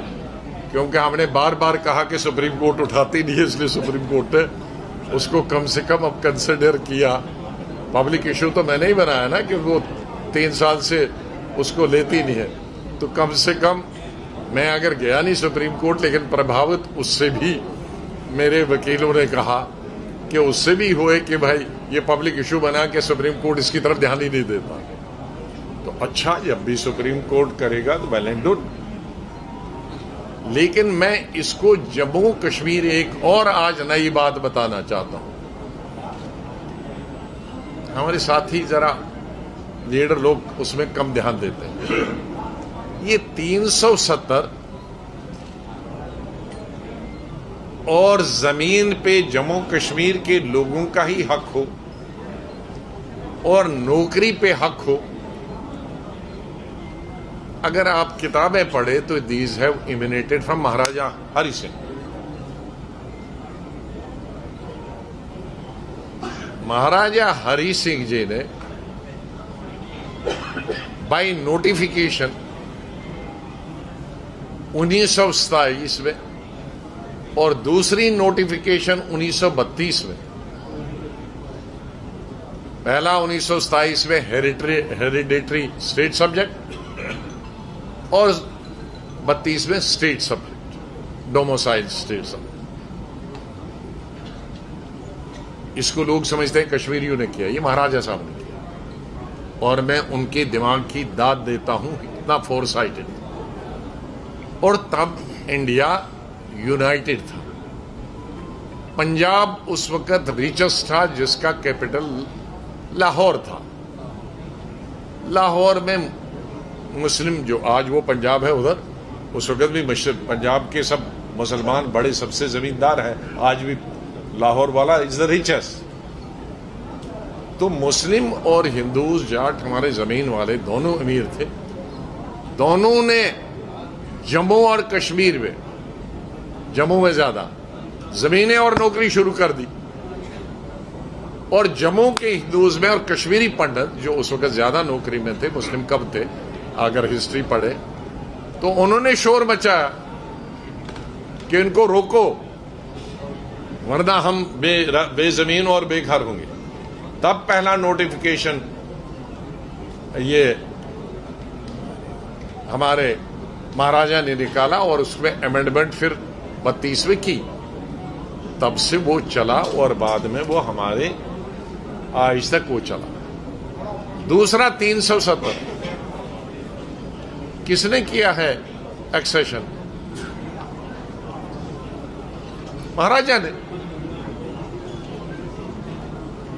क्योंकि हमने बार बार कहा कि सुप्रीम कोर्ट उठाती नहीं है, इसलिए सुप्रीम कोर्ट ने उसको कम से कम अब कंसिडर किया। पब्लिक इशू तो मैंने ही बनाया ना, कि वो 3 साल से उसको लेती नहीं है, तो कम से कम मैं अगर गया नहीं सुप्रीम कोर्ट, लेकिन प्रभावित उससे भी मेरे वकीलों ने कहा कि उससे भी हुए कि भाई ये पब्लिक इशू बना कि सुप्रीम कोर्ट इसकी तरफ ध्यान ही नहीं देता। तो अच्छा, जब भी सुप्रीम कोर्ट करेगा तो वेल एंड गुड, लेकिन मैं इसको जम्मू कश्मीर एक और आज नई बात बताना चाहता हूं। हमारे साथी जरा लीडर लोग उसमें कम ध्यान देते हैं। ये 370 और जमीन पे जम्मू कश्मीर के लोगों का ही हक हो और नौकरी पे हक हो, अगर आप किताबें पढ़े तो दीज हैव इमिनेटेड फ्रॉम महाराजा हरि सिंह। महाराजा हरि सिंह जी ने बाय नोटिफिकेशन 1927 में और दूसरी नोटिफिकेशन 1932 में, पहला 1927 में हेरिडेटरी स्टेट सब्जेक्ट और 32 में state subject, domicile state subject. इसको लोग समझते हैं कश्मीरियों ने किया, ये महाराजा साहब ने किया, और मैं उनके दिमाग की दाद देता हूं, इतना फोरसाइटेड। और तब इंडिया यूनाइटेड था। पंजाब उस वक्त रिचेस्ट था, जिसका कैपिटल लाहौर था। लाहौर में मुस्लिम, जो आज वो पंजाब है उधर, उस वक्त भी पंजाब के सब मुसलमान बड़े सबसे जमींदार हैं। आज भी लाहौर वाला इज द रिचेस्ट। तो मुस्लिम और हिंदूज, जाट, हमारे जमीन वाले दोनों अमीर थे। दोनों ने जम्मू और कश्मीर में, जम्मू में ज्यादा जमीनें और नौकरी शुरू कर दी, और जम्मू के हिंदूज में और कश्मीरी पंडित, जो उस वक्त ज्यादा नौकरी में थे, मुस्लिम कब थे अगर हिस्ट्री पढ़े, तो उन्होंने शोर मचाया कि इनको रोको वरना हम बेजमीन और बेघर होंगे। तब पहला नोटिफिकेशन ये हमारे महाराजा ने निकाला और उसमें अमेंडमेंट फिर 32वें की। तब से वो चला और बाद में वो हमारे आज तक वो चला। दूसरा 370 किसने किया है एक्सेशन? महाराजा ने।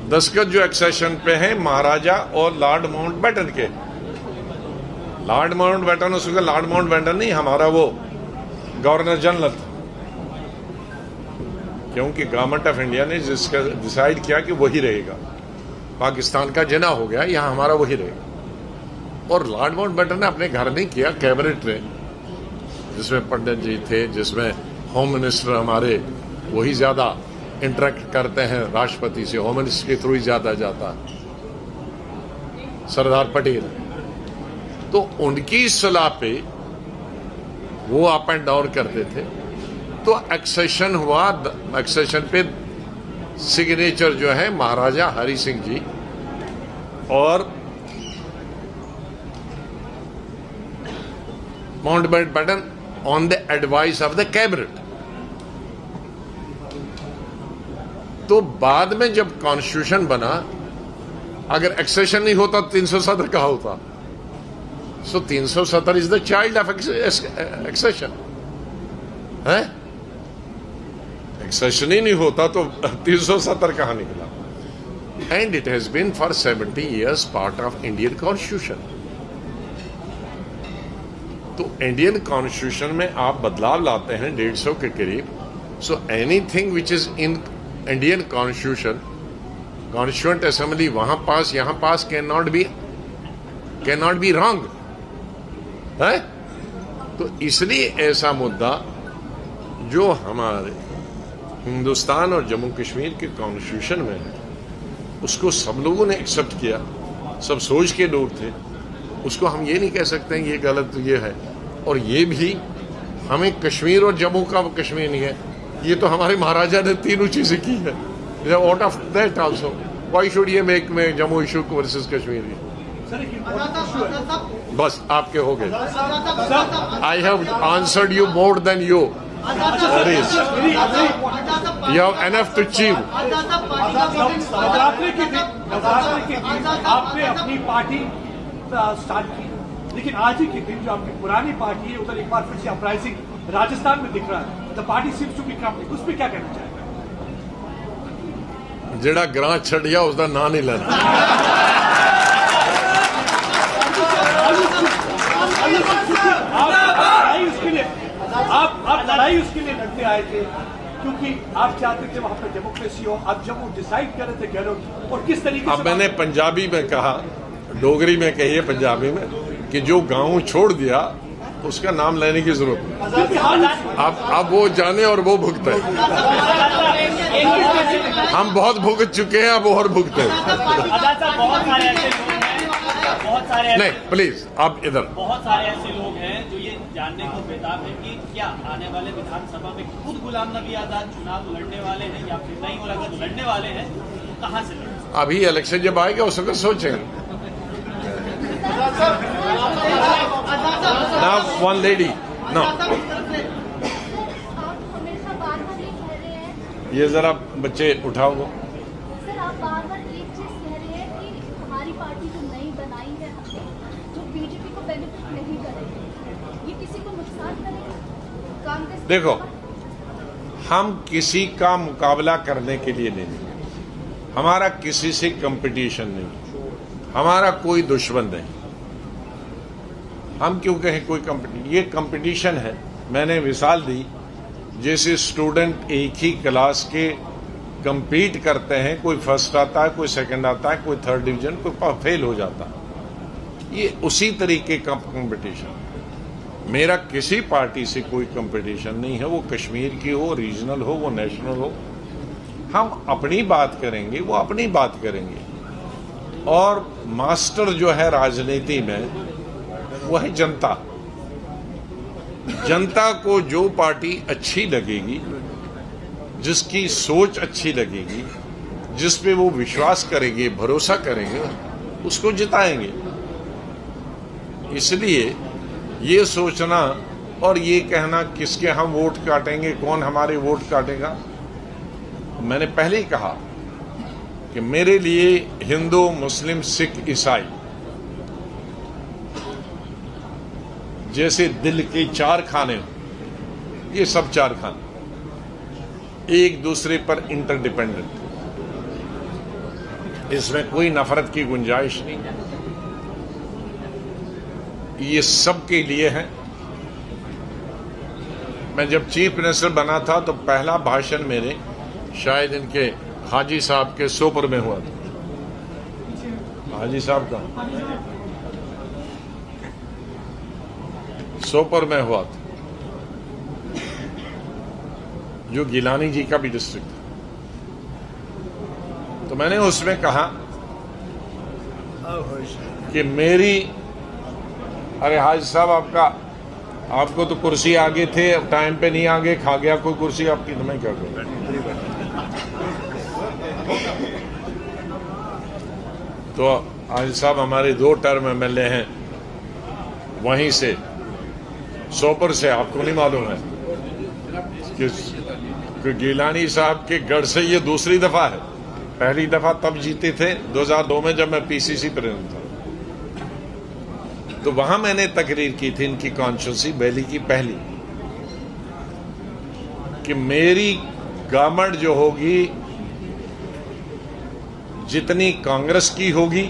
दस्तखत जो एक्सेशन पे है महाराजा और लॉर्ड माउंटबेटन के। लॉर्ड माउंटबेटन, उसका लॉर्ड माउंटबेटन नहीं, हमारा वो गवर्नर जनरल था, क्योंकि गवर्नमेंट ऑफ इंडिया ने जिसका डिसाइड किया कि वही रहेगा। पाकिस्तान का जना हो गया, यहां हमारा वही रहेगा। और लॉर्ड माउंटबेटन ने अपने घर नहीं किया, कैबिनेट ने, जिसमें पंडित जी थे, जिसमें होम मिनिस्टर हमारे वही ज्यादा इंटरेक्ट करते हैं राष्ट्रपति से, होम मिनिस्टर के थ्रू ही ज्यादा जाता, सरदार पटेल। तो उनकी सलाह पे वो अप एंड डाउन करते थे। तो एक्सेशन हुआ, एक्सेशन पे सिग्नेचर जो है महाराजा हरि सिंह जी और Mountbatten on the advice of the cabinet. तो बाद में जब कॉन्स्टिट्यूशन बना, अगर एक्सेशन नहीं होता 370 का होता। So 370 is the child of accession है। एक्सेशन ही नहीं होता तो 370 कहां निकला? And it has been for 70 years part of Indian constitution. तो इंडियन कॉन्स्टिट्यूशन में आप बदलाव लाते हैं 150 के करीब। So anything which is in Indian constitution, constituent assembly वहां पास यहां pass can not be wrong है। तो इसलिए ऐसा मुद्दा जो हमारे हिंदुस्तान और जम्मू कश्मीर के कॉन्स्टिट्यूशन में है, उसको सब लोगों ने एक्सेप्ट किया, सब सोच के लोग थे। उसको हम ये नहीं कह सकते हैं ये गलत ये है। और ये भी हमें कश्मीर और जम्मू का कश्मीर नहीं है, ये तो हमारे महाराजा ने तीनों चीजें की है। Out of that also why should ये मेक में Jammu issue versus Kashmir? Sir एक इम्पोर्टेंट इशू है। बस आपके हो गए। I have answered you more than you. You have enough to achieve. Navratri के दिन आपने अपनी पार्टी स्टार्ट की, लेकिन आज ही के दिन जो आपकी पुरानी पार्टी है उधर एक बार फिर से अपराइजिंग राजस्थान में दिख रहा है। The party seems to be crumbling. उस पर क्या कहना चाहेंगे? जेड़ा ग्रां छड़िया उसका ना नहीं लेना। आप लड़ाई उसके लिए लड़ते आए थे क्योंकि आप चाहते थे वहां पर डेमोक्रेसी हो। अब जब वो डिसाइड कर रहे थे गहलोत और किस तरीके से, अब मैंने पंजाबी में कहा, डोगरी में कहिए पंजाबी में, कि जो गांव छोड़ दिया उसका नाम लेने की जरूरत नहीं। अब वो जाने और वो भुगते। हम बहुत भुगत चुके हैं, अब और भुगते। नहीं प्लीज आप इधर। बहुत सारे ऐसे लोग हैं जो ये जानने को बेताब है कि क्या आने वाले विधानसभा में खुद गुलाम नबी आजाद चुनाव लड़ने वाले हैं या फिर नहीं, और अगर लड़ने वाले हैं तो कहां से लड़ेंगे? अभी इलेक्शन जब आएगा उस वक्त सोचेंगे। Now one lady. No. ये जरा बच्चे उठाओ। सर आप बार बार एक चीज कह रहे हैं कि हमारी पार्टी जो नई बनाई है जो बीजेपी को बेनिफिट नहीं करेगी, ये किसी को नुकसान करेगा? कांग्रेस देखो, हम किसी का मुकाबला करने के लिए नहीं, हमारा किसी से कंपटीशन नहीं, हमारा कोई दुश्मन नहीं। हम क्यों कहें कोई कंपटीशन? ये कंपटीशन है। मैंने मिसाल दी, जैसे स्टूडेंट एक ही क्लास के compete करते हैं, कोई फर्स्ट आता है, कोई सेकंड आता है, कोई थर्ड डिवीजन, कोई फेल हो जाता है। ये उसी तरीके का कंपटीशन। मेरा किसी पार्टी से कोई कंपटीशन नहीं है, वो कश्मीर की हो, रीजनल हो, वो नेशनल हो। हम अपनी बात करेंगे, वो अपनी बात करेंगे। और मास्टर जो है राजनीति में वो है जनता। जनता को जो पार्टी अच्छी लगेगी, जिसकी सोच अच्छी लगेगी, जिस पे वो विश्वास करेंगे, भरोसा करेंगे, उसको जिताएंगे। इसलिए ये सोचना और ये कहना किसके हम वोट काटेंगे, कौन हमारे वोट काटेगा, मैंने पहले ही कहा कि मेरे लिए हिंदू, मुस्लिम, सिख, ईसाई जैसे दिल के चार खाने हो, ये सब चार खाने एक दूसरे पर इंटरडिपेंडेंट, इसमें कोई नफरत की गुंजाइश नहीं। ये सबके लिए है। मैं जब चीफ मिनिस्टर बना था तो पहला भाषण मेरे शायद इनके हाजी साहब के सोपर में हुआ था। हाजी साहब का सोपर में हुआ था, जो गिलानी जी का भी डिस्ट्रिक्ट था। तो मैंने उसमें कहा कि मेरी, अरे हाजी साहब आपको तो कुर्सी आगे थे, टाइम पे नहीं आगे, खा गया कोई कुर्सी आपकी, तो मैं क्या करूं। तो हाजी साहब हमारे 2 टर्म MLA हैं वहीं से, सोपर से। आपको नहीं मालूम है कि गिलानी साहब के गढ़ से ये दूसरी दफा है। पहली दफा तब जीते थे 2002 में जब मैं PCC प्रेसिडेंट था। तो वहां मैंने तकरीर की थी इनकी कॉन्स्टिट्यूंसी वैली की पहली, कि मेरी गवर्नमेंट जो होगी जितनी कांग्रेस की होगी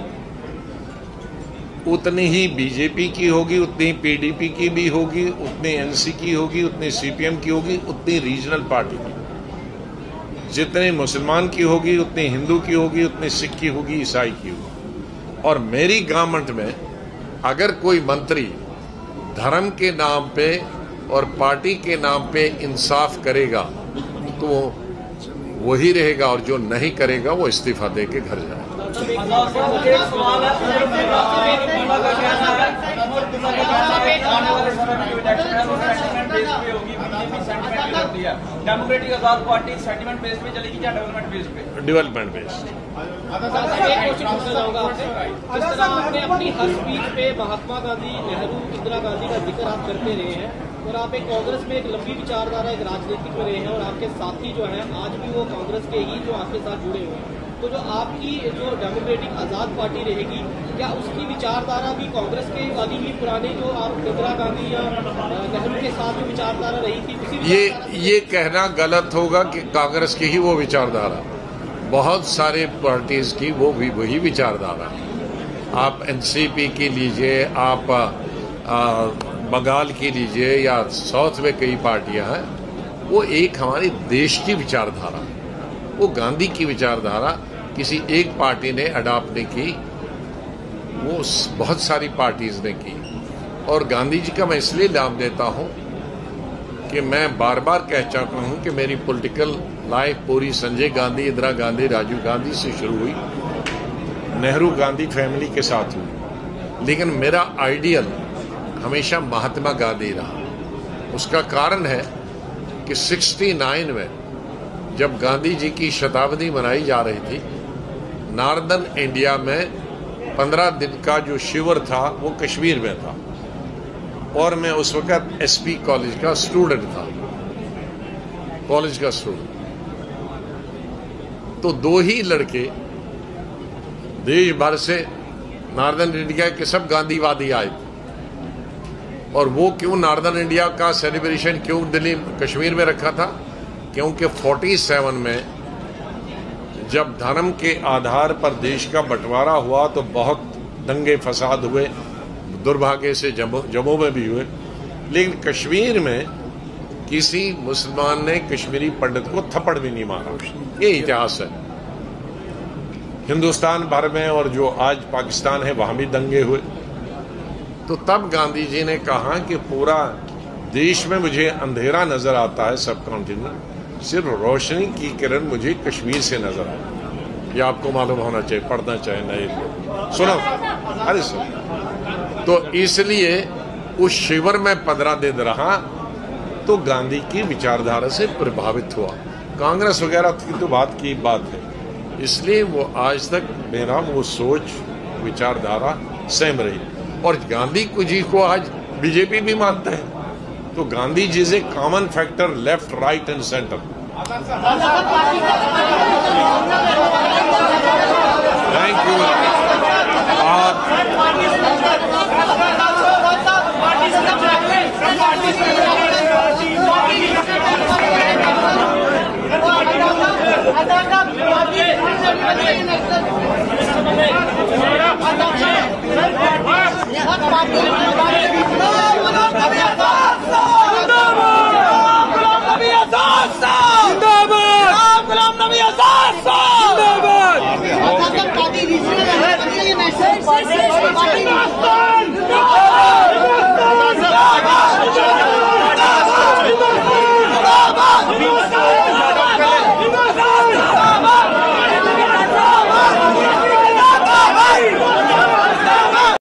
उतनी ही बीजेपी की होगी, उतनी PDP की भी होगी, उतनी NC की होगी, उतनी CPM की होगी, उतनी रीजनल पार्टी की, जितनी मुसलमान की होगी उतनी हिंदू की होगी, उतनी सिख की होगी, ईसाई की होगी। और मेरी गवर्नमेंट में अगर कोई मंत्री धर्म के नाम पे और पार्टी के नाम पे इंसाफ करेगा तो वही रहेगा, और जो नहीं करेगा वो इस्तीफा दे के घर जाएगा। बेस पे होगी, बीजेपी सेंटिमेंट कर दिया। डेमोक्रेटिक आजाद पार्टी सेंटिमेंट बेस पे चलेगी या डेवलपमेंट बेस पे? Development based. एक क्वेश्चन पूछना चाहूंगा आपसे, जिस तरह आपने अपनी हर स्पीच पे महात्मा गांधी, नेहरू, इंदिरा गांधी का जिक्र आप करते रहे हैं और आप एक कांग्रेस में एक लंबी विचारधारा, एक राजनीतिक में रहे हैं और आपके साथी जो हैं आज भी वो कांग्रेस के ही जो आपके साथ जुड़े हुए हैं, तो जो आपकी जो डेमोक्रेटिक आजाद पार्टी रहेगी, क्या उसकी विचारधारा भी कांग्रेस के वाली ही पुराने जो आप इंदिरा गांधी या नेहरू के साथ जो विचारधारा रही थी उसी ये कहना गलत होगा कि कांग्रेस की ही वो विचारधारा, बहुत सारे पार्टीज की वो भी वही विचारधारा। आप एनसीपी की लीजिए, आप बंगाल की लीजिए या साउथ में कई पार्टियां हैं, वो एक हमारे देश की विचारधारा, वो गांधी की विचारधारा किसी एक पार्टी ने अडॉप्ट नहीं की, वो बहुत सारी पार्टीज ने की। और गांधी जी का मैं इसलिए नाम देता हूं कि मैं बार बार कह चुका हूं कि मेरी पॉलिटिकल लाइफ पूरी संजय गांधी, इंदिरा गांधी, राजीव गांधी से शुरू हुई, नेहरू गांधी फैमिली के साथ हुई, लेकिन मेरा आइडियल हमेशा महात्मा गांधी रहा। उसका कारण है कि 69 में जब गांधी जी की शताब्दी मनाई जा रही थी, नॉर्दर्न इंडिया में 15 दिन का जो शिविर था वो कश्मीर में था और मैं उस वक्त एसपी कॉलेज का स्टूडेंट था, कॉलेज का स्टूडेंट। तो दो ही लड़के देश भर से नॉर्दर्न इंडिया के सब गांधीवादी आए थे, और वो क्यों नॉर्दर्न इंडिया का सेलिब्रेशन क्यों दिल्ली कश्मीर में रखा था? क्योंकि 47 में जब धर्म के आधार पर देश का बंटवारा हुआ तो बहुत दंगे फसाद हुए, दुर्भाग्य से जम्मू में भी हुए, लेकिन कश्मीर में किसी मुसलमान ने कश्मीरी पंडित को थप्पड़ भी नहीं मारा। ये इतिहास है। हिंदुस्तान भर में और जो आज पाकिस्तान है वहां भी दंगे हुए। तो तब गांधी जी ने कहा कि पूरा देश में मुझे अंधेरा नजर आता है, सब कॉन्टिनेंट, सिर्फ रोशनी की किरण मुझे कश्मीर से नजर आती। ये आपको मालूम होना चाहिए, पढ़ना चाहिए नहीं सुनो, अरे सुनो। तो इसलिए उस शिविर में 15 दिन रहा तो गांधी की विचारधारा से प्रभावित हुआ। कांग्रेस वगैरह की तो बात है, इसलिए वो आज तक मेरा वो सोच विचारधारा सेम रही। और गांधी जी को आज बीजेपी भी मानता है, तो Gandhi ji is a common factor left, right and centre. Thank you.